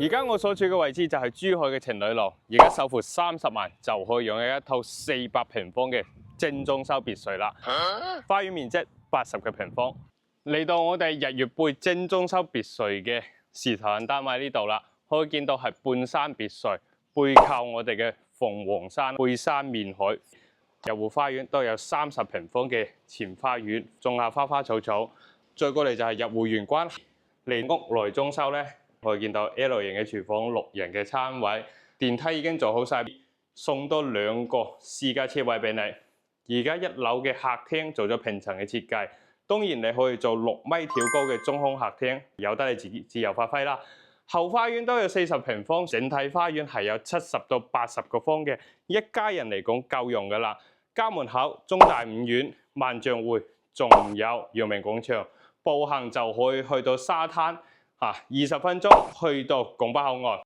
而家我所處嘅位置就係珠海嘅情侶路，而家首付30萬就可以擁有一套400平方嘅精裝修別墅啦，花園面積80個平方。嚟到我哋日月貝精裝修別墅嘅示範單位呢度啦，可以見到係半山別墅，背靠我哋嘅鳳凰山，背山面海。入戶花園都有30平方嘅前花園，種下花花草草。再過嚟就係入戶玄關，嚟屋內裝修咧，可以見到 L 型嘅廚房，6人嘅餐位，電梯已經做好晒，送多2個私家車位俾你。而家1樓嘅客廳做咗平層嘅設計，當然你可以做6米挑高嘅中空客廳，由得你自由發揮啦。後花園都有40平方，整體花園係有70到80個方嘅，一家人嚟講夠用噶啦。家門口中大五院、萬象匯，仲有陽明廣場，步行就可以去到沙灘，20分鐘去到拱北口岸。